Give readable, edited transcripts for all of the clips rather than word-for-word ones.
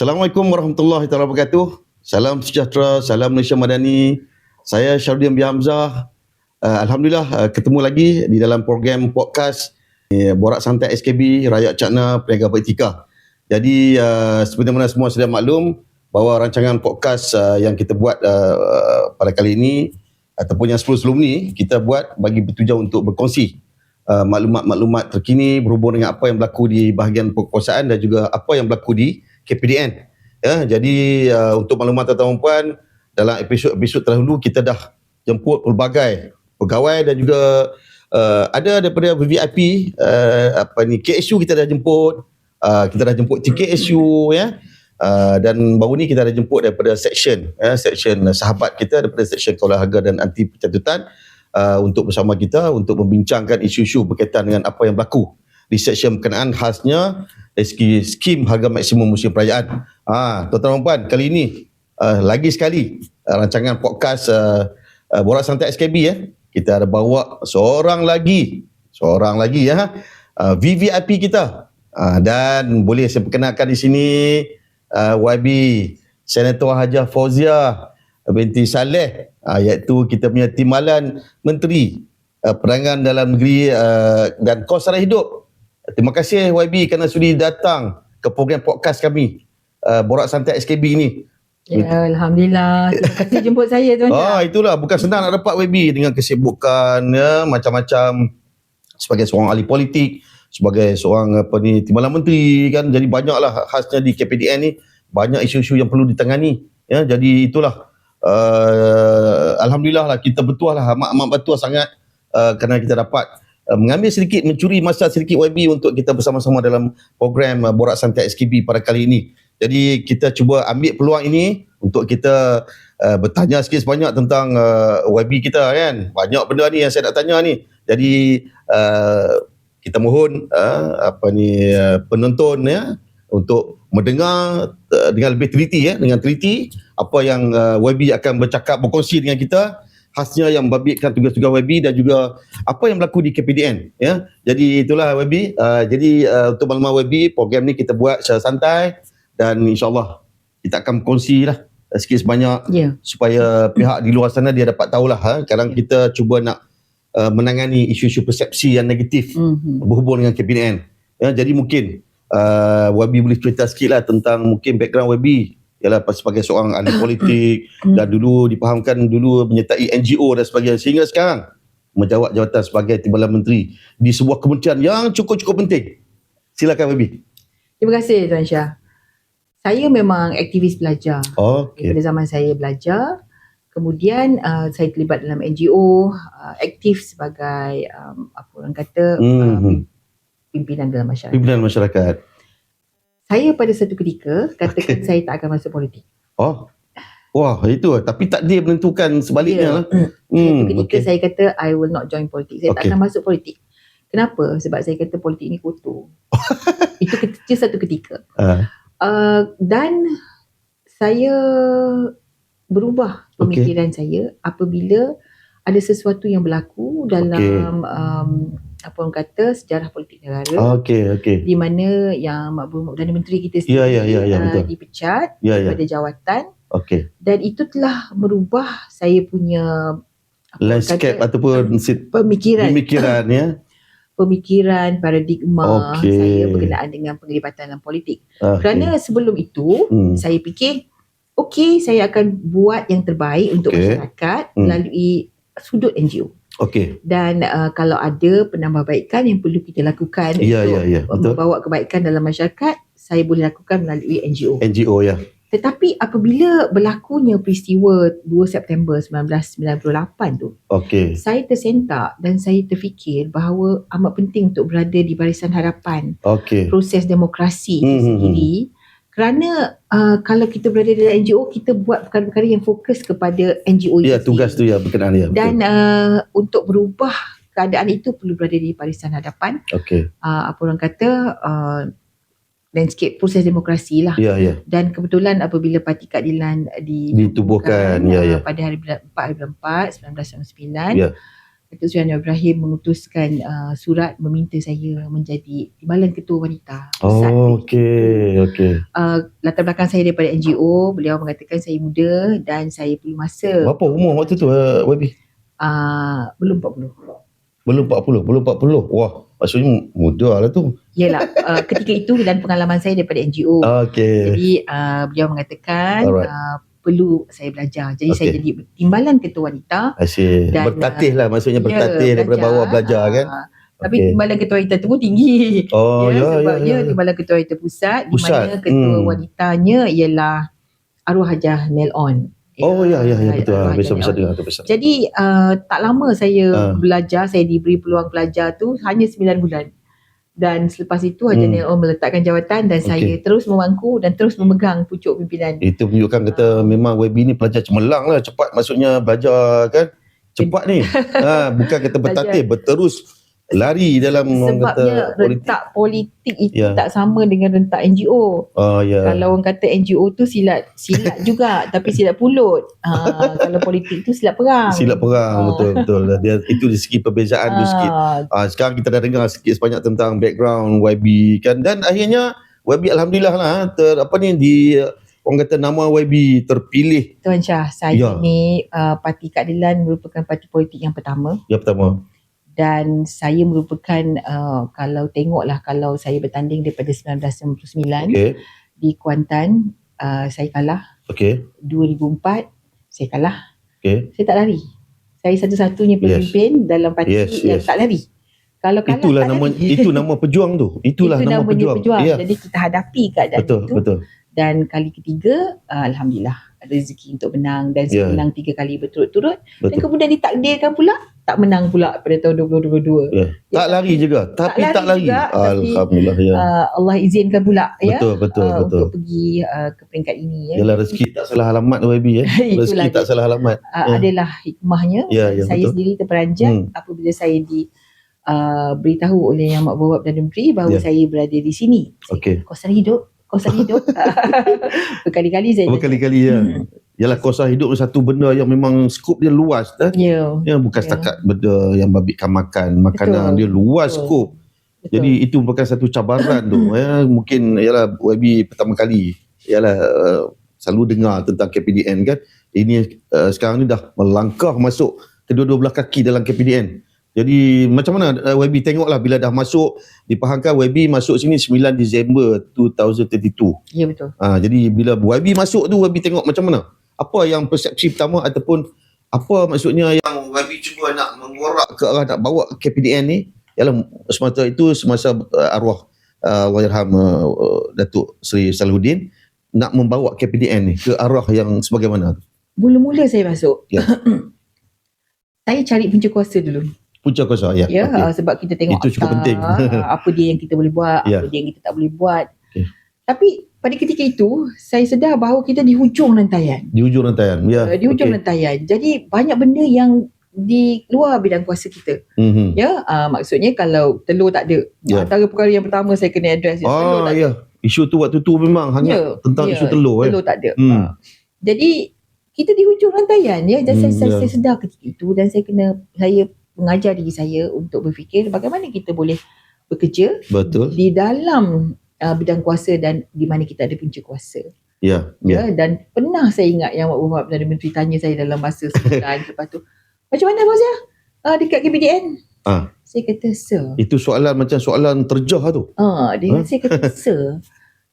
Assalamualaikum warahmatullahi wabarakatuh. Salam sejahtera, salam Malaysia Madani. Saya Syarudin bin Hamzah. Alhamdulillah ketemu lagi di dalam program podcast Borak Santai SKB Rakyat Cakna Peniaga Beretika. Jadi seperti mana semua sudah maklum bahawa rancangan podcast yang kita buat pada kali ini ataupun yang sebelum ni kita buat bagi bertujuan untuk berkongsi maklumat-maklumat terkini berhubung dengan apa yang berlaku di bahagian penguasaan dan juga apa yang berlaku di KPDN. Ya, jadi untuk maklumat tuan-tuan dan puan, dalam episod terdahulu kita dah jemput pelbagai pegawai dan juga ada daripada VIP KSU kita dah jemput, kita dah jemput TKSU ya. Dan baru ni kita dah jemput daripada section sahabat kita daripada section Kawalan Harga dan Anti Pencatutan untuk bersama kita untuk membincangkan isu-isu berkaitan dengan apa yang berlaku di section berkenaan khasnya skim harga maksimum musim perayaan. Tuan-tuan dan puan, kali ini lagi sekali rancangan podcast Borak Santai SKB ya. Kita ada bawa seorang lagi ya, VVIP kita. Dan boleh saya perkenalkan di sini YB Senator Hajah Fauziah binti Saleh, iaitu kita punya Timbalan Menteri Perangan Dalam Negeri dan Kos Sara Hidup. Terima kasih YB kerana sudi datang ke program podcast kami Borak Santai SKB ini. Ya, Alhamdulillah. Terima kasih jemput saya tuan. Itulah, bukan senang nak dapat YB dengan kesibukan ya, macam-macam sebagai seorang ahli politik, sebagai seorang Timbalan Menteri kan. Jadi banyaklah khasnya di KPDN ni, banyak isu-isu yang perlu ditangani ya. Jadi itulah Alhamdulillah lah, kita bertuah lah, amat bertuah sangat kerana kita dapat mencuri masa sedikit YB untuk kita bersama-sama dalam program Borak Santai SKB pada kali ini. Jadi kita cuba ambil peluang ini untuk kita bertanya sikit sebanyak tentang YB kita kan. Banyak benda ni yang saya nak tanya ni. Jadi kita mohon penonton ya untuk mendengar dengan lebih teliti ya, dengan teliti apa yang YB akan berkongsi dengan kita, khasnya yang membabitkan tugas-tugas YB dan juga apa yang berlaku di KPDN ya. Jadi itulah YB. Jadi untuk maklumat YB, program ni kita buat secara santai dan insya-Allah kita akan berkongsi lah sikit sebanyak supaya pihak di luar sana dia dapat tahulah kadang kita cuba nak menangani isu-isu persepsi yang negatif berhubung dengan KPDN ya. Jadi mungkin YB boleh cerita sikit lah tentang mungkin background YB ialah sebagai seorang ahli politik dan dulu dipahamkan dulu menyertai NGO dan sebagainya, sehingga sekarang menjawab jawatan sebagai Timbalan Menteri di sebuah kementerian yang cukup penting. Silakan YB. Terima kasih Tuan Syah. Saya memang aktivis belajar. Pada zaman saya belajar, kemudian saya terlibat dalam NGO, aktif sebagai pimpinan dalam masyarakat. Saya pada satu ketika katakan saya tak akan masuk politik. Wah, itu tapi takdir menentukan sebaliknya lah. Satu ketika saya kata I will not join politik. Saya tak akan masuk politik. Kenapa? Sebab saya kata politik ni kotor. Itu satu ketika. Dan saya berubah pemikiran saya apabila ada sesuatu yang berlaku dalam sejarah politik negara. Di mana yang Perdana Menteri kita sendiri dipecat daripada jawatan. Dan itu telah merubah saya punya landscape ataupun pemikiran ya. Pemikiran, paradigma saya berkenaan dengan penglibatan dalam politik. Kerana sebelum itu saya fikir saya akan buat yang terbaik untuk masyarakat melalui sudut NGO. Dan kalau ada penambahbaikan yang perlu kita lakukan untuk membawa kebaikan dalam masyarakat, saya boleh lakukan melalui NGO ya. Tetapi apabila berlakunya peristiwa 2 September 1998 tu, saya tersentak dan saya terfikir bahawa amat penting untuk berada di barisan hadapan proses demokrasi itu sendiri. Kerana kalau kita berada dalam NGO, kita buat perkara-perkara yang fokus kepada NGO itu. Ya, tugas tu ya berkenaan ya. Dan untuk berubah keadaan itu perlu berada di barisan hadapan. Landscape proses demokrasi lah. Dan kebetulan apabila Parti Keadilan ditubuhkan pada hari 4 1999, Datuk Seri Anwar Ibrahim mengutuskan surat meminta saya menjadi Timbalan Ketua Wanita Pusat. Okey. Latar belakang saya daripada NGO, beliau mengatakan saya muda dan saya perlu masa. Berapa umur waktu tu YB? Belum 40. Belum 40. Wah, maksudnya muda lah tu. Yalah, ketika itu dan pengalaman saya daripada NGO. Jadi beliau mengatakan perlu saya belajar. Jadi saya jadi Timbalan Ketua Wanita. Dan bertatih lah, maksudnya bertatih daripada bawah belajar kan. Tapi Timbalan Ketua Wanita tu pun tinggi. Sebabnya Timbalan Ketua Wanita Pusat, di mana ketua wanitanya ialah Arwah Hajah Nel On. Betul. Bisa dengar tu. Jadi tak lama saya belajar, saya diberi peluang belajar tu hanya 9 bulan. Dan selepas itu Hajah Nel On meletakkan jawatan dan saya terus memangku dan terus memegang pucuk pimpinan. Itu menunjukkan kata memang YB ni pelajar cemerlang lah, cepat maksudnya belajar kan. Cepat ni. Bukan kata bertatih, berterus lari dalam sebabnya rentak politik itu tak sama dengan rentak NGO. Kalau orang kata NGO tu silat juga tapi silat pulut. Kalau politik tu silat perang. Betul. Dia itu dari segi perbezaan tu sikit. Sekarang kita dah dengar sikit sebanyak tentang background YB kan, dan akhirnya YB alhamdulillah lah orang kata nama YB terpilih. Tuan Syah, saya ni Parti Keadilan merupakan parti politik yang pertama. Dan saya merupakan kalau saya bertanding daripada 1999 di Kuantan, saya kalah. 2004 saya kalah. Saya tak lari. Saya satu-satunya pemimpin dalam parti yang tak lari. Kalau kalah itulah tak nama lari. Itu nama pejuang tu. Itulah nama pejuang. Jadi kita hadapi keadaan itu. Betul. Dan kali ketiga alhamdulillah ada rezeki untuk menang, dan saya menang 3 kali berturut-turut. Dan kemudian ditakdirkan pula tak menang pula pada tahun 2022. Tak lari juga. Tapi tak lari. Alhamdulillah Allah izinkan pula betul. untuk pergi ke peringkat ini. Yalah, rezeki tak salah alamat YB rezeki tak salah alamat. Adalah hikmahnya. Saya sendiri terperanjat apabila saya beritahu oleh Yang Amat Berhormat Perdana Menteri bahawa saya berada di sini. Kau sari hidup. Berkali-kali saya Yalah, kuasa hidup satu benda yang memang skop dia luas bukan setakat benda yang babitkan makanan. Dia luas skop. Jadi itu merupakan satu cabaran tu. Mungkin YB pertama kali selalu dengar tentang KPDN kan. Ini sekarang ni dah melangkah masuk kedua-dua belah kaki dalam KPDN. Jadi macam mana YB tengoklah bila dah masuk, dipahamkan YB masuk sini 9 Disember 2022. Ya, betul. Jadi bila YB masuk tu, YB tengok macam mana? Apa yang persepsi pertama ataupun apa maksudnya yang YB cuba nak mengorak ke arah nak bawa KPDN ni? Yalah, semasa itu semasa arwah Allahyarham Datuk Seri Salahuddin nak membawa KPDN ni ke arah yang sebagaimana tu. Mula-mula saya masuk, saya cari punca kuasa dulu. Punca kuasa, sebab kita tengok itu cukup penting. Apa dia yang kita boleh buat, apa dia yang kita tak boleh buat. Tapi pada ketika itu saya sedar bahawa kita di hujung rantaian. Di hujung rantaian. Jadi banyak benda yang di luar bidang kuasa kita. Maksudnya kalau telur tak ada, antara perkara yang pertama saya kena address telur tak ada. Isu tu waktu tu memang hanya tentang isu telur. Telur tak ada. Jadi kita di hujung rantaian dan saya sedar ketika itu, dan saya mengajar diri saya untuk berfikir bagaimana kita boleh bekerja di dalam bidang kuasa dan di mana kita ada punca kuasa. Dan pernah saya ingat Yang Amat Berhormat Perdana Menteri tanya saya dalam masa sebulan lepas tu, macam mana Fauzia dekat KPDN? Saya kata, sir. Itu macam soalan terjah tu. Saya kata, sir,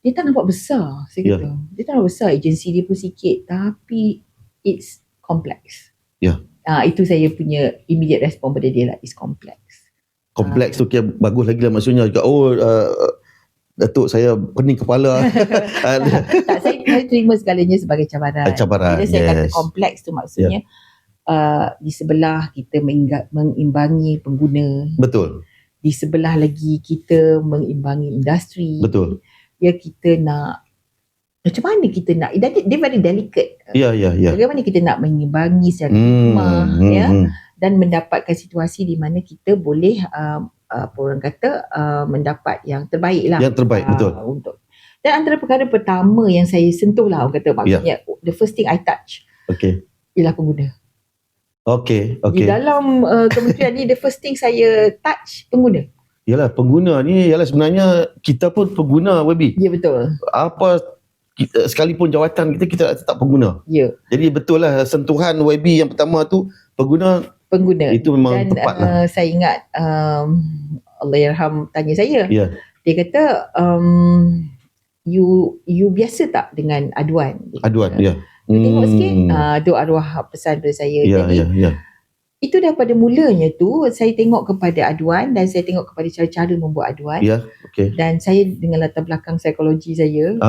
dia tak nampak besar. Saya kata, dia tak nampak besar, agensi dia pun sikit, tapi it's complex. Itu saya punya immediate respon pada dia lah, it's complex. Kompleks tu kira bagus lagi lah, maksudnya Datuk saya pening kepala. Saya terima segalanya sebagai cabaran. Bila saya kata kompleks tu maksudnya di sebelah kita mengimbangi pengguna. Betul. Di sebelah lagi kita mengimbangi industri. Betul. Kita nak macam mana kita nak, dia very delicate. Bagaimana kita nak mengimbangi secara hikmah dan mendapatkan situasi di mana kita boleh orang kata mendapat yang terbaik lah. Yang terbaik, betul. Dan antara perkara pertama yang saya sentuh lah, orang kata maksudnya the first thing I touch ialah pengguna. Okey. Di dalam kementerian ni, the first thing saya touch pengguna. Yalah, pengguna ni sebenarnya kita pun pengguna, Webi. Ya, betul. Apa sekalipun jawatan kita tetap pengguna. Ya. Jadi betul lah sentuhan YB yang pertama tu pengguna. Itu memang tepat lah. Saya ingat Allahyarham tanya saya. Yeah. Dia kata you biasa tak dengan aduan? Aduan, ya. Tengok sikit, tu arwah pesan pada saya. Ya. Itu daripada mulanya tu saya tengok kepada aduan dan saya tengok kepada cara-cara membuat aduan. Ya, okey. Dan saya dengan latar belakang psikologi saya,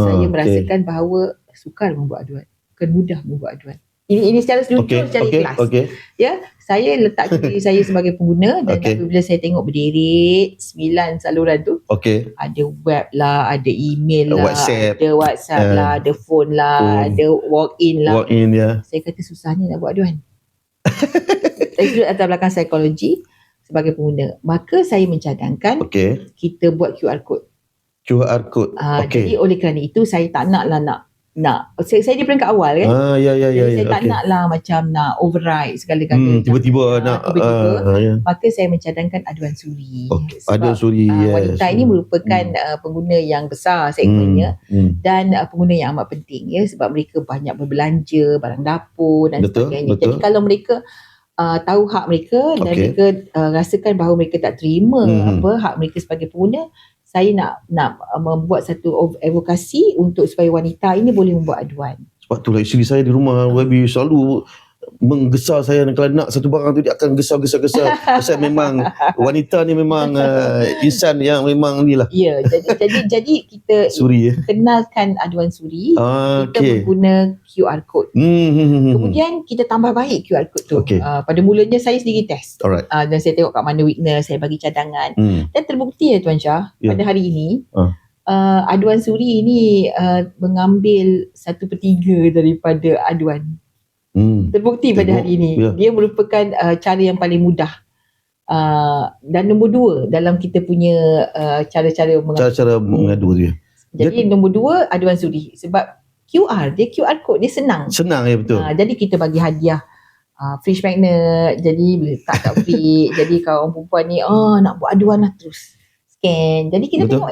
saya merasakan bahawa sukar membuat aduan, bukan mudah membuat aduan. Ini secara jujur, secara ikhlas. Ya, saya letak diri saya sebagai pengguna dan apabila saya tengok berderet 9 saluran tu, ada web lah, ada email lah, ada WhatsApp lah, ada phone lah, ada walk-in lah. Saya kata susahnya nak buat aduan. Saya duduk atas belakang psikologi sebagai pengguna. Maka saya mencadangkan kita buat QR code. Jadi oleh kerana itu saya tak nak saya di peringkat awal kan. Saya tak nak lah macam nak override segala-galanya. Tiba-tiba nak maka saya mencadangkan aduan suri. Aduan suri. Wanita ini merupakan pengguna yang besar segmennya dan pengguna yang amat penting ya, sebab mereka banyak berbelanja barang dapur dan sebagainya. Jadi kalau mereka tahu hak mereka dan mereka rasakan bahawa mereka tak terima hak mereka sebagai pengguna, saya nak membuat satu advokasi untuk supaya wanita ini boleh membuat aduan. Sebab itulah isteri saya di rumah Webi selalu menggesar saya, kalau nak satu barang tu dia akan gesar. Pasal memang wanita ni memang insan yang memang ni lah. Ya, jadi kita suri, kenalkan aduan suri, kita mengguna QR code. Kemudian kita tambah baik QR code tu. Pada mulanya saya sendiri test. Dan saya tengok kat mana weakness, saya bagi cadangan. Dan terbukti ya Tuan Syah, pada hari ini aduan suri ini mengambil 1/3 daripada aduan. Terbukti pada hari ini. Dia merupakan cara yang paling mudah. Dan nombor 2 dalam kita punya cara-cara mengadu dia. Jadi nombor 2 aduan suri. Sebab QR code dia senang. Ya, betul. Jadi kita bagi hadiah fridge magnet. Jadi boleh letak kat fridge. Jadi kalau orang perempuan ni nak buat aduan lah terus scan. Jadi kita tengok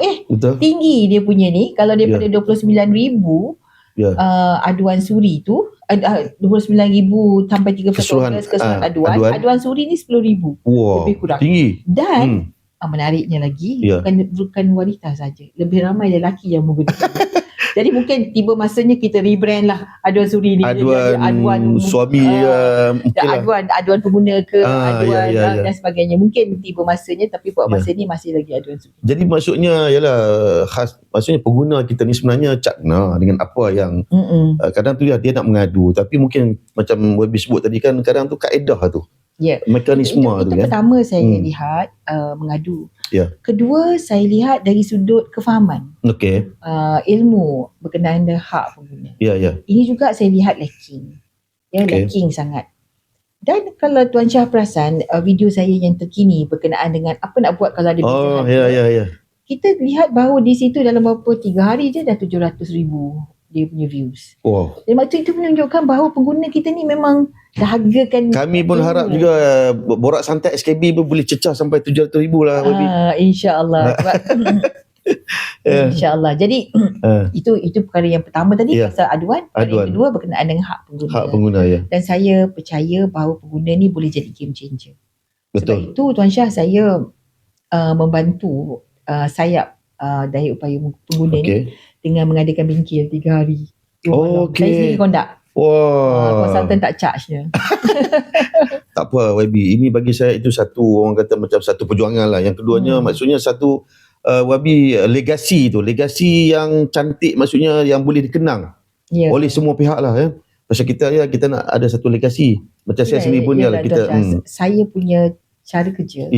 tinggi dia punya ni. Kalau daripada 29,000 aduan suri tu 29,000 sampai 31 keseluruhan aduan suri ni 10,000 lebih kurang tinggi. Dan menariknya lagi bukan wanita saja, lebih ramai lelaki yang menggunakan. Jadi mungkin tiba masanya kita rebrand lah aduan suri ni, aduan suami aduan pengguna ke dan sebagainya. Mungkin tiba masanya, tapi buat masa ni masih lagi aduan suri. Jadi maksudnya maksudnya pengguna kita ni sebenarnya cakna dengan apa yang kadang tu dia nak mengadu, tapi mungkin macam Webi sebut tadi kan, kadang tu kaedah tu. Mekanisme itu tu kan. Pertama saya lihat mengadu. Kedua saya lihat dari sudut kefahaman. Ilmu berkenaan dengan hak pengguna. Ini juga saya lihat lacking. Lacking sangat. Dan kalau Tuan Syah perasan video saya yang terkini berkenaan dengan apa nak buat kalau ada beza. Kita lihat bahawa di situ dalam beberapa 3 hari je dah 700,000 dia punya views. Jadi maksud itu menunjukkan bahawa pengguna kita ni memang dahagakan. Kami pun harap juga Borak Santai SKB pun boleh cecah sampai 700,000 lah. InsyaAllah. InsyaAllah. Jadi itu perkara yang pertama tadi pasal aduan. Yang kedua berkenaan dengan hak pengguna. Dan saya percaya bahawa pengguna ni boleh jadi game changer. Sebab itu Tuan Syah, saya membantu sayap daya upaya pengguna ni dengan mengadakan bingkil 3 hari. Saya sendiri kondak. Konsultan tak charge dia. Tak apa YB, ini bagi saya itu satu, orang kata macam satu perjuangan lah. Yang keduanya maksudnya satu YB legasi yang cantik, maksudnya yang boleh dikenang oleh semua pihak lah ya. Pasal kita nak ada satu legasi. Macam saya sendiri pun kita saya punya cara kerja.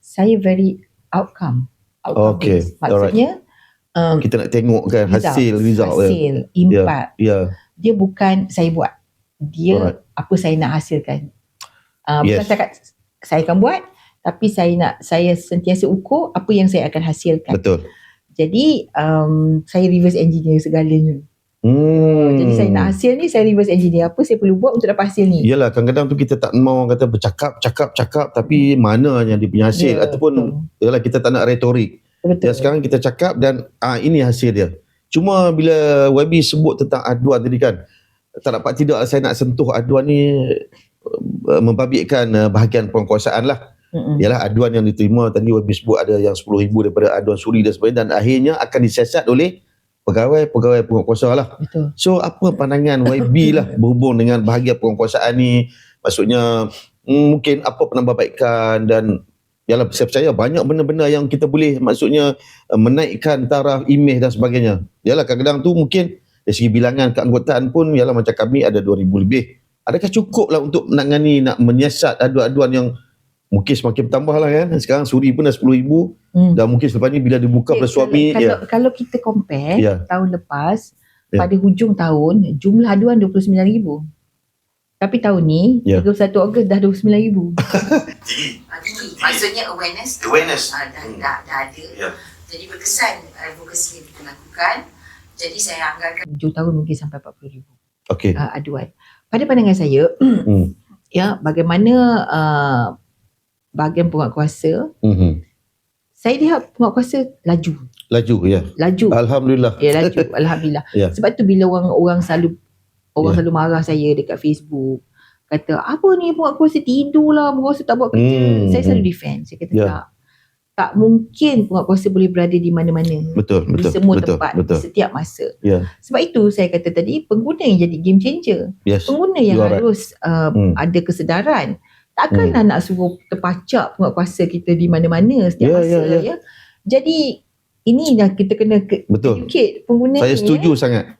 Saya very outcome based. Maksudnya kita nak tengok kan hasil impact. Dia bukan saya buat, dia apa saya nak hasilkan. Bukan cakap saya akan buat, tapi saya sentiasa ukur apa yang saya akan hasilkan. Betul. Jadi saya reverse engineer segalanya. Jadi saya nak hasil ni, saya reverse engineer apa saya perlu buat untuk dapat hasil ni. Yalah, kadang-kadang tu kita tak mau orang kata bercakap tapi mana yang dia punya hasil, ataupun yalah kita tak nak retorik. Betul. Sekarang kita cakap dan ini hasil dia. Cuma bila YB sebut tentang aduan tadi kan, tak dapat tidak saya nak sentuh aduan ni membabitkan bahagian penguasaan lah. Ialah aduan yang diterima tadi YB sebut ada yang 10,000 daripada aduan suri dan sebagainya, dan akhirnya akan disiasat oleh pegawai penguasa lah. Betul. So apa pandangan YB lah berhubung dengan bahagian penguasaan ni? Maksudnya mungkin apa penambahbaikan, dan yalah saya percaya banyak benda-benda yang kita boleh maksudnya menaikkan taraf imej dan sebagainya. Yalah kadang-kadang tu mungkin dari segi bilangan keanggotaan pun yalah macam kami ada 2,000 lebih. Adakah cukup lah untuk nak menyiasat aduan-aduan yang mungkin semakin bertambah lah kan. Sekarang suri pun dah 10,000 dan mungkin selepas ni bila dibuka pada suami. Kalau kita compare tahun lepas, pada hujung tahun jumlah aduan 29,000. Tapi tahun ni 31 Ogos dah 29,000. Maksudnya awareness dah ada. Jadi berkesan advokasi yang kita lakukan. Jadi saya anggarkan 7 tahun mungkin sampai 40,000 aduan. Pada pandangan saya ya, bagaimana bahagian penguatkuasa, saya lihat penguatkuasa laju ya. Alhamdulillah. Laju. Alhamdulillah. Sebab tu bila orang selalu marah saya dekat Facebook, kata apa ni penguatkuasa tidur lah, penguatkuasa tak buat kerja. Saya selalu defend. Saya kata tak mungkin penguatkuasa boleh berada di mana-mana. Betul. Di semua tempat, di setiap masa. Sebab itu saya kata tadi, pengguna yang jadi game changer. Pengguna yang harus ada kesedaran. Takkanlah nak suruh terpacak penguatkuasa kita di mana-mana setiap masa. Ya. Jadi ini yang kita kena educate pengguna. Saya setuju sangat.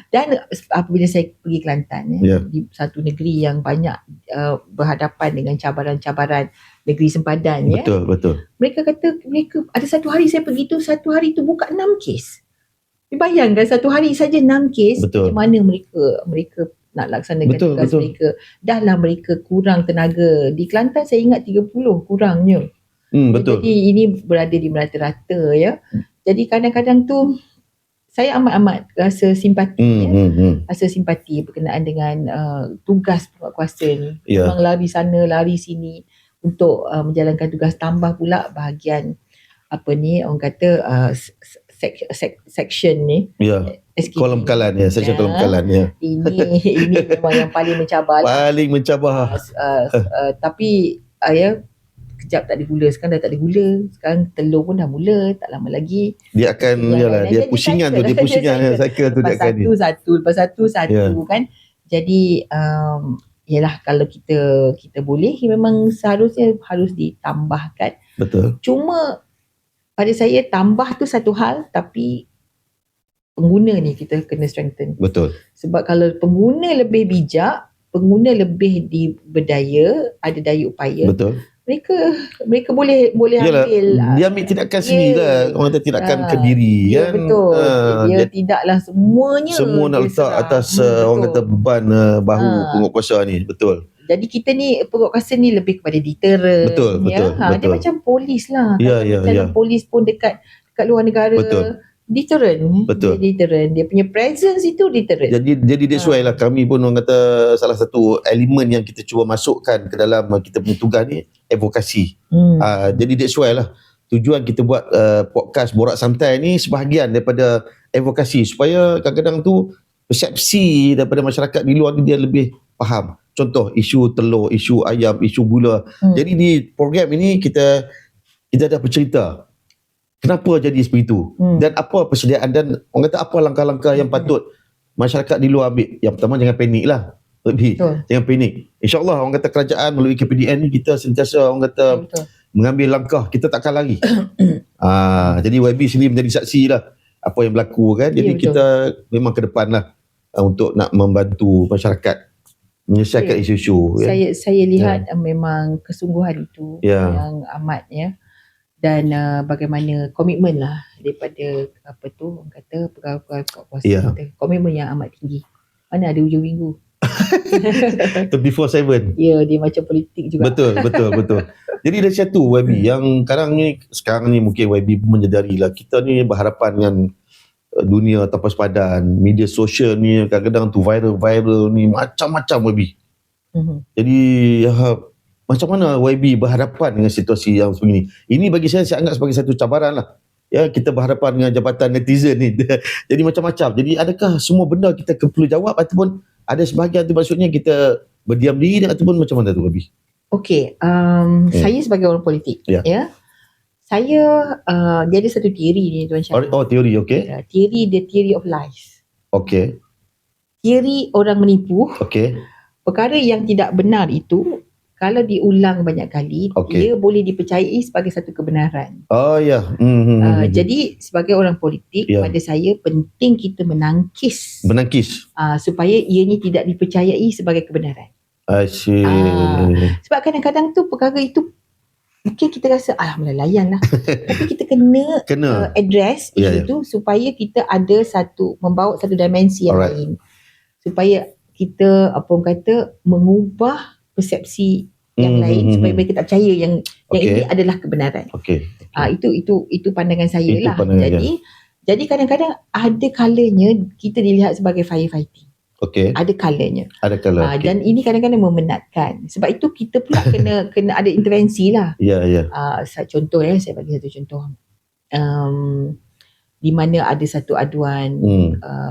Dan apabila saya pergi Kelantan di satu negeri yang banyak berhadapan dengan cabaran-cabaran negeri sempadan, betul. Mereka kata ada satu hari saya pergi tu, satu hari tu buka 6 kes. Bayangkan satu hari saja 6 kes. Macam mana mereka nak laksanakan tugas mereka. Dahlah mereka kurang tenaga. Di Kelantan saya ingat 30 kurangnya. Betul. Jadi ini berada di merata-rata ya. Jadi kadang-kadang tu saya amat-amat rasa simpati rasa simpati berkenaan dengan tugas penguatkuasa ni. Memang lari sana lari sini untuk menjalankan tugas, tambah pula bahagian orang kata section ni. Kolom kalan section kolom kalan Ini memang yang paling mencabar. Paling mencabar. Tapi kejap tak ada gula, sekarang dah tak ada gula. Sekarang telur pun dah mula, tak lama lagi dia akan dia pusingan tu, cycle tu dia akan lepas satu kan. Jadi ialah kalau kita boleh, memang seharusnya harus ditambahkan. Betul. Cuma pada saya tambah tu satu hal, tapi pengguna ni kita kena strengthen. Betul. Sebab kalau pengguna lebih bijak, pengguna lebih berdaya, ada daya upaya. Betul. Mereka boleh ambil. Dia ambil tindakan sendirilah. Orang kata tindakan kendiri kan. Betul. Dia tidaklah semua nak letak atas orang kata beban bahu penguatkuasa ni. Betul. Jadi kita ni penguatkuasa ni lebih kepada deterrent. Betul. Dia macam polis lah. Ya. Polis pun dekat luar negara. Betul. Deterrent. Betul. Dia punya presence itu deterrent. Jadi that's why lah kami pun orang kata salah satu elemen yang kita cuba masukkan ke dalam kita punya tugas ni advokasi. Jadi that's why lah tujuan kita buat podcast Borak Santai ni sebahagian daripada advokasi, supaya kadang-kadang tu persepsi daripada masyarakat di luar ni dia lebih faham. Contoh isu telur, isu ayam, isu gula. Jadi di program ini kita dah bercerita kenapa jadi seperti itu dan apa persediaan, dan orang kata apa langkah-langkah yang patut masyarakat di luar ambil. Yang pertama, jangan panik lah. Jangan panik. InsyaAllah orang kata kerajaan melalui KPDN ni kita sentiasa orang kata mengambil langkah, kita takkan lari. Jadi YB sendiri menjadi saksi lah apa yang berlaku kan. Jadi kita memang ke depan lah untuk nak membantu masyarakat menyelesaikan isu-isu. Saya lihat memang kesungguhan itu yang amat dan bagaimana komitmen lah daripada orang kata pegawai kuasa kita. Komitmen yang amat tinggi. Mana ada hujung minggu. 24/7. Dia macam politik juga. Betul. Jadi dari satu YB yang sekarang ni mungkin YB pun menyedari lah, kita ni berhadapan dengan dunia tanpa sepadan, media sosial ni kadang-kadang tu viral ni macam-macam YB. Jadi macam mana YB berhadapan dengan situasi yang sebegini? Ini bagi saya anggap sebagai satu cabaran lah. Ya, kita berhadapan dengan jabatan netizen ni. Jadi macam-macam. Jadi adakah semua benda kita perlu jawab ataupun ada sebahagian tu maksudnya kita berdiam diri ataupun macam mana tu YB? Okey, saya sebagai orang politik, ya. Saya dia ada satu teori ni Tuan Syah. Oh, teori, okey. The theory of lies. Okey. Teori orang menipu. Okey. Perkara yang tidak benar itu kalau diulang banyak kali, dia boleh dipercayai sebagai satu kebenaran. Oh ya. Jadi sebagai orang politik, pada saya penting kita menangkis supaya ianya tidak dipercayai sebagai kebenaran. I see. Sebab kadang-kadang tu perkara itu mungkin kita rasa alhamdulillah layan lah. Tapi kita kena address isu tu supaya kita ada membawa satu dimensi yang lain. Supaya kita mengubah persepsi yang lain supaya mereka tak percaya yang ini adalah kebenaran. Itu pandangan saya lah. Jadi kadang-kadang ada kalanya kita dilihat sebagai firefighting. Ada kalanya. Dan ini kadang-kadang memenatkan. Sebab itu kita pula kena ada intervensi lah. Contoh saya bagi satu contoh. Di mana ada satu aduan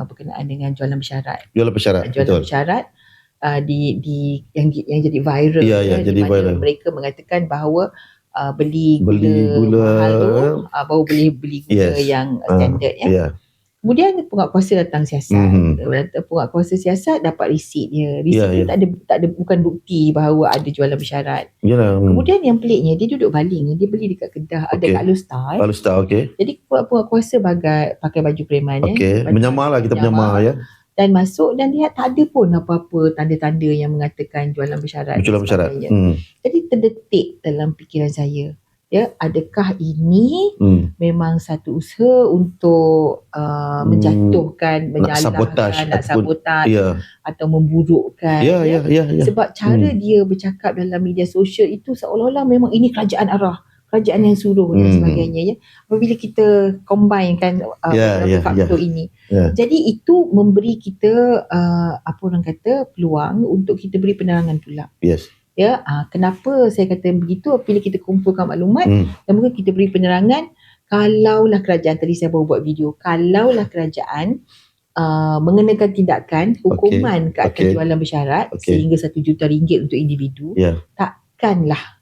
berkenaan dengan jualan bersyarat. Jualan bersyarat yang jadi viral. Jadi viral. Mereka mengatakan bahawa beli gula mahal tu baru boleh beli gula yang standard. Kemudian penguatkuasa datang siasat. Penguatkuasa siasat dapat resit dia. Tak ada bukan bukti bahawa ada jualan bersyarat. Kemudian yang peliknya dia duduk baling, dia beli dekat Kedah, ada kat Alustar. Jadi penguatkuasa pakai baju preman menyamar lah, kita menyamar ya. Dan masuk dan lihat tak ada pun apa-apa tanda-tanda yang mengatakan jualan bersyarat. Jadi terdetik dalam fikiran saya, adakah ini memang satu usaha untuk menjatuhkan, menyalahkan, nak sabotaj atau memburukkan. Sebab cara dia bercakap dalam media sosial itu seolah-olah memang ini kerajaan yang suruh dan sebagainya. Apabila kita combinekan beberapa faktor ini, jadi itu memberi kita peluang untuk kita beri penerangan pula. Kenapa saya kata begitu? Bila kita kumpulkan maklumat dan mungkin kita beri penerangan, kalaulah kerajaan, tadi saya baru buat video, kalaulah kerajaan mengenakan tindakan hukuman ke atas jualan bersyarat sehingga RM1 juta untuk individu, takkanlah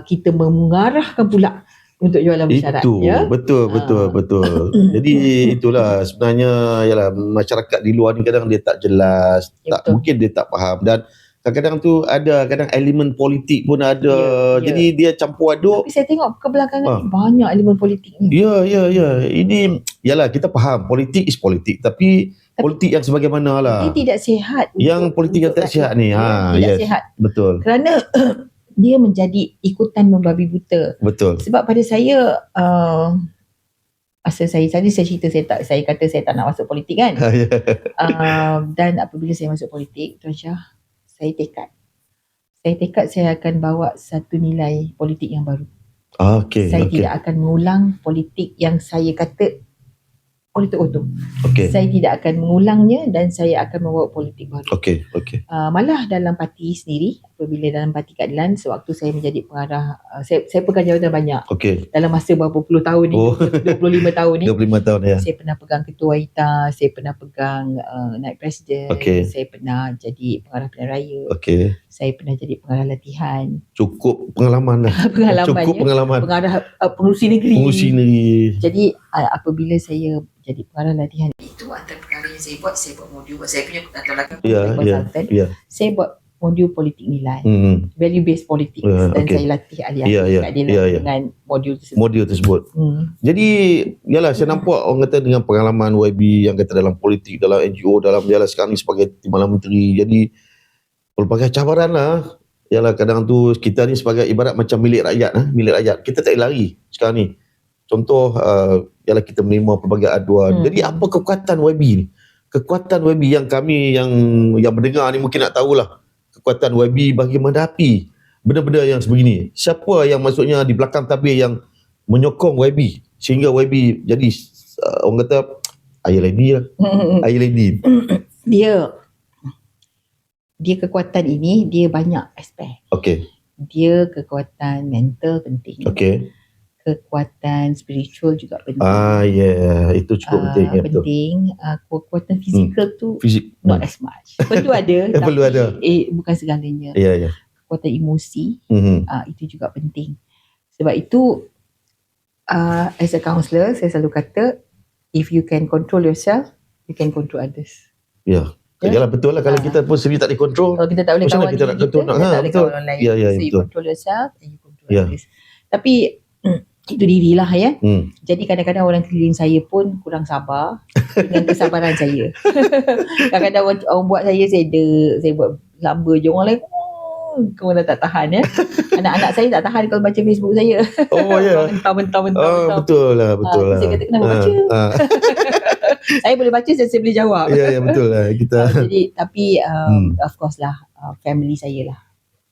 kita mengarahkan pula untuk jualan bersyarat. Betul. Jadi itulah sebenarnya, masyarakat di luar ni kadang dia tak jelas, mungkin dia tak faham, dan kadang-kadang tu ada elemen politik pun ada. Jadi dia campur aduk. Tapi saya tengok kebelakangan banyak elemen politik ni. Ini kita faham politik is politik, tapi politik yang sebagaimana lah. Dia tidak sihat. Yang politik yang tak sihat ni. Tidak sihat. Betul. Kerana dia menjadi ikutan membabi buta. Betul. Sebab pada saya masa saya cerita saya kata saya tak nak masuk politik kan. Dan apabila saya masuk politik, Tuan Syah, saya tekad saya akan bawa satu nilai politik yang baru. Saya tidak akan mengulang politik yang saya kata politik otom. Saya tidak akan mengulangnya dan saya akan membawa politik baru. Malah dalam parti sendiri, apabila dalam parti keadilan, sewaktu saya menjadi pengarah, saya pegang jabatan banyak. Dalam masa berapa puluh tahun ni, 25 tahun ni. 25 tahun ya. Saya pernah pegang ketua ITA, saya pernah pegang naib presiden, saya pernah jadi pengarah pilihan raya. Saya pernah jadi pengarah latihan. Cukup pengalaman dah. Cukup pengalaman. Pengarah pengurusi negeri. Jadi apabila saya jadi pengarah latihan, itu antara perkara yang saya buat modul. Saya punya latar belakang konsultan. Saya buat modul politik nilai, value based politics, dan saya latih ahli-ahli keadilan dengan modul tersebut. Jadi saya nampak orang kata dengan pengalaman YB yang kata dalam politik, dalam NGO, dalam sekarang ni sebagai Timbalan Menteri, jadi pelbagai cabaran lah. Kadang tu kita ni sebagai ibarat macam milik rakyat, kita tak lari sekarang ni. Contoh kita menerima pelbagai aduan. Jadi apa kekuatan YB ni? Kekuatan YB yang kami yang mendengar ni mungkin nak tahulah kekuatan YB bagi menghadapi benda-benda yang sebegini. Siapa yang maksudnya di belakang tabir yang menyokong YB sehingga YB jadi orang kata Ayah lady lah. Ayah lady. Dia kekuatan ini, dia banyak aspek. Okay. Dia kekuatan mental penting. Okay. Kekuatan spiritual juga penting. Itu cukup penting. Penting. Kekuatan fizikal tu not as much. Perlu ada. Perlu ada. Bukan segalanya. Ya. Kekuatan emosi, itu juga penting. Sebab itu, as a counsellor, saya selalu kata, if you can control yourself, you can control others. Ya. Yalah, betul lah. Kalau kita pun sendiri tak boleh kontrol, kalau kita tak boleh kawan kita nak kontrol, tak boleh kawan orang lain. So you control yourself and you control others. Tapi itu dirilah ya. Jadi kadang-kadang orang keliling saya pun kurang sabar dengan kesabaran saya. Kadang-kadang orang buat saya buat lamba je, orang lain kau dah tak tahan ya. Anak-anak saya tak tahan kalau baca Facebook saya. Mentah-mentah. Betul lah. Saya kata kenapa baca? Saya boleh baca, saya boleh jawab. Ya, betul lah kita. Tapi of course lah, family saya lah.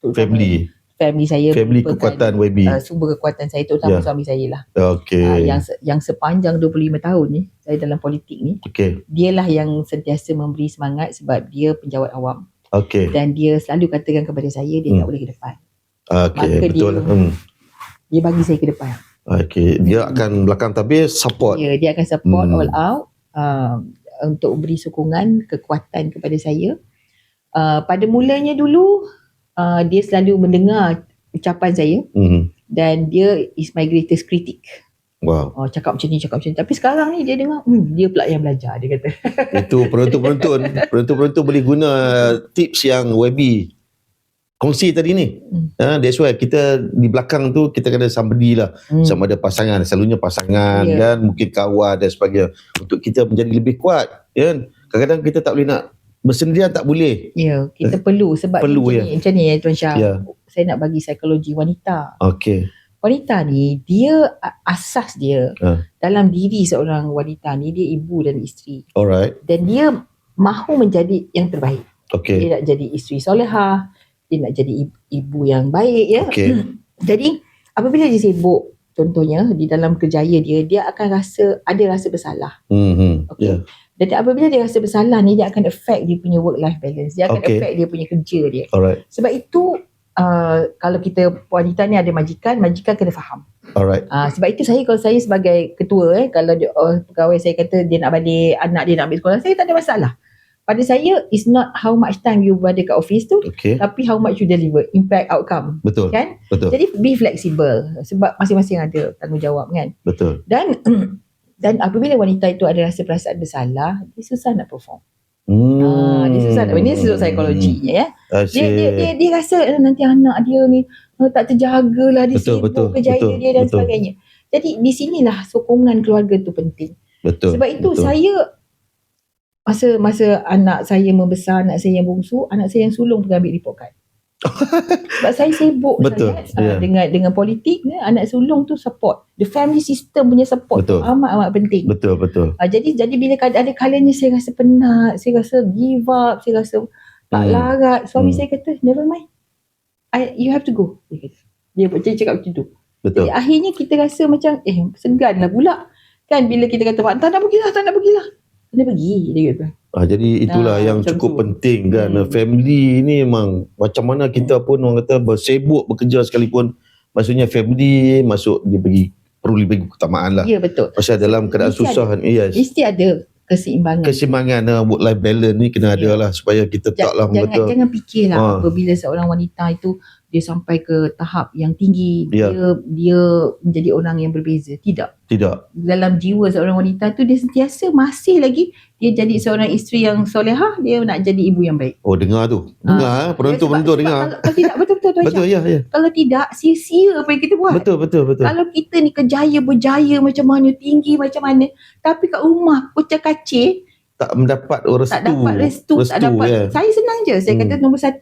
Family saya. Family kekuatan YB. Sumber kekuatan saya terutama suami saya lah. Okay. Yang sepanjang 25 tahun ni saya dalam politik ni. Okay. Dialah yang sentiasa memberi semangat sebab dia penjawat awam. Okay. Dan dia selalu katakan kepada saya dia tak boleh ke depan. Okay, maka betul. Dia bagi saya ke depan. Okay. Dia akan belakang tapi support. Ya, dia akan support all out untuk beri sokongan, kekuatan kepada saya. Pada mulanya dulu dia selalu mendengar ucapan saya dan dia is my greatest critic. Wow. Cakap macam ni. Tapi sekarang ni dia dengar, dia pula yang belajar, dia kata. Itu penonton boleh guna tips yang YB kongsi tadi ni. That's why kita di belakang tu kita kena somebody lah. Sama ada pasangan, selalunya pasangan kan, mungkin kawan dan sebagainya. Untuk kita menjadi lebih kuat kan. Kadang-kadang kita tak boleh nak bersendirian, tak boleh. Ya, kita perlu sebab macam ni Tuan Syah. Saya nak bagi psikologi wanita. Okay. Wanita ni, dia asas dia dalam diri seorang wanita ni, dia ibu dan isteri. Alright. Dan dia mahu menjadi yang terbaik. Okay. Dia nak jadi isteri solehah, dia nak jadi ibu yang baik ya. Okay. Jadi apabila dia sibuk, contohnya di dalam kerjaya dia akan ada rasa bersalah. Okay. Dan apabila dia rasa bersalah ni, dia akan affect dia punya work life balance. Dia akan affect dia punya kerja dia. Alright. Sebab itu kalau kita wanita ni ada majikan kena faham. Alright. Sebab itu kalau saya sebagai ketua kalau pegawai saya kata dia nak balik, anak dia nak ambil sekolah, saya tak ada masalah. Pada saya it's not how much time you berada kat office tu, tapi how much you deliver, impact outcome. Betul. Kan? Betul. Jadi be flexible sebab masing-masing ada tanggungjawab kan. Betul. Dan apabila wanita itu ada rasa perasaan bersalah, dia susah nak perform. Dia susah nak, ini sudut psikologinya ya. Dia rasa nanti anak dia ni tak terjagalah, dia sibuk kerjaya dia dan sebagainya. Jadi di sinilah sokongan keluarga tu penting. Betul. Sebab itu saya masa anak saya membesar, anak saya yang bongsu, anak saya yang sulung pergi ambil report card. Sebab saya sibuk sangat dengan politik, anak sulung tu support. The family system punya support tu amat penting. Betul. Jadi bila ada kalanya saya rasa penat, saya rasa give up, saya rasa tak larat, suami saya kata never mind, you have to go. Dia cakap macam tu. Betul. Jadi akhirnya kita rasa macam segan lah pula kan, bila kita kata tak nak pergilah, kena pergi, dia kata. Jadi itulah yang cukup penting kan. Family ni memang macam mana kita pun orang kata bersibuk bekerja sekalipun, maksudnya family dia perlu dibagi keutamaan lah. Ya, betul. Pasal dalam keadaan susah ni mesti ada keseimbangan work life balance ni kena ada lah, supaya kita taklah jangan fikirlah apabila seorang wanita itu dia sampai ke tahap yang tinggi, dia menjadi orang yang berbeza. Tidak. Dalam jiwa seorang wanita tu dia sentiasa masih lagi dia jadi seorang isteri yang solehah, dia nak jadi ibu yang baik. Dengar tu. Penonton dengar. Kalau tidak betul ya. Kalau tidak sia-sia apa yang kita buat. Betul. Kalau kita ni berjaya macam mana, tinggi macam mana, tapi kat rumah kucak-kacir, tak mendapat restu. Tak dapat restu. Saya senang je. Saya kata nombor 1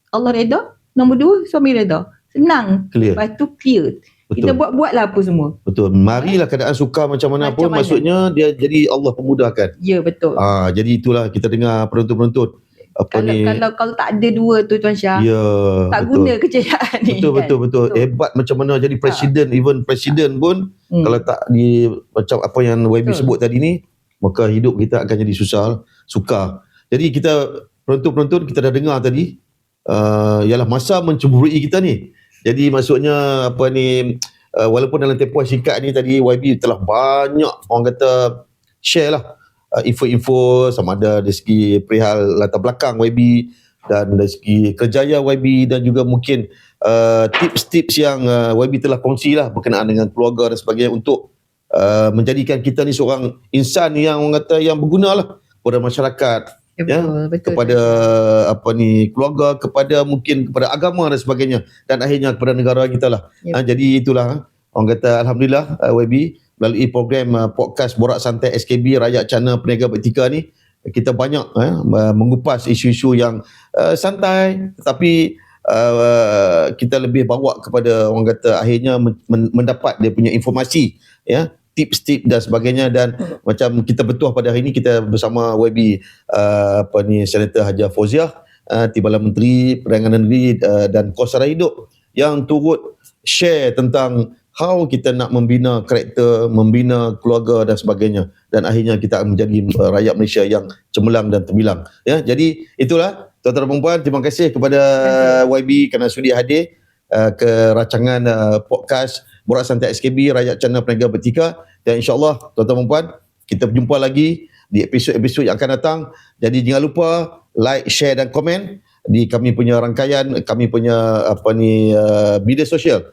Allah reda, nombor 2 suami reda. Senang. Clear. Lepas tu clear. Betul. Kita buat-buatlah apa semua. Betul. Marilah keadaan sukar macam mana pun, maksudnya dia jadi Allah pemudahkan. Ya, betul. Jadi itulah kita dengar penonton-penonton. Kalau tak ada dua tu Tuan Syah, tak betul. Guna kejayaan ni. Betul. Hebat macam mana jadi presiden, even presiden pun Kalau tak di macam apa yang YB sebut tadi ni, maka hidup kita akan jadi susah, sukar. Jadi kita penonton-penonton kita dah dengar tadi, ialah masa mencemburui kita ni. Jadi maksudnya apa ni, walaupun dalam tempoh singkat ni tadi YB telah banyak orang kata share lah info-info sama ada dari segi perihal latar belakang YB dan dari segi kerjaya YB dan juga mungkin tips-tips yang YB telah kongsi lah berkenaan dengan keluarga dan sebagainya untuk menjadikan kita ni seorang insan yang orang kata yang berguna lah kepada masyarakat, betul, kepada apa ni keluarga, kepada mungkin kepada agama dan sebagainya, dan akhirnya kepada negara kita lah. Jadi itulah orang kata alhamdulillah YB melalui program podcast Borak Santai SKB Rakyat Cana Peniaga Betika ni kita banyak mengupas isu-isu yang santai, tetapi kita lebih bawa kepada orang kata akhirnya mendapat dia punya informasi, tips-tips dan sebagainya. Dan macam kita bertuah pada hari ini kita bersama YB Senator Hajiah Fauziah, Timbalan Menteri Perdagangan Negeri dan Kos Sara Hidup yang turut share tentang how kita nak membina karakter, membina keluarga dan sebagainya, dan akhirnya kita menjadi rakyat Malaysia yang cemerlang dan terbilang. Jadi itulah tuan-tuan dan puan-puan, terima kasih kepada YB kerana sudi hadir ke rancangan podcast Borak Santai SKB Rakyat Cana Peniaga Betika, dan insya-Allah tuan-tuan dan puan-puan kita berjumpa lagi di episod-episod yang akan datang. Jadi jangan lupa like, share dan komen di kami punya rangkaian, kami punya media sosial,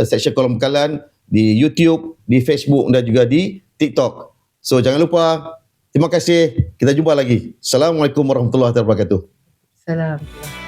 section kolom bekalan di YouTube, di Facebook dan juga di TikTok. So jangan lupa. Terima kasih. Kita jumpa lagi. Assalamualaikum warahmatullahi wabarakatuh. Salam.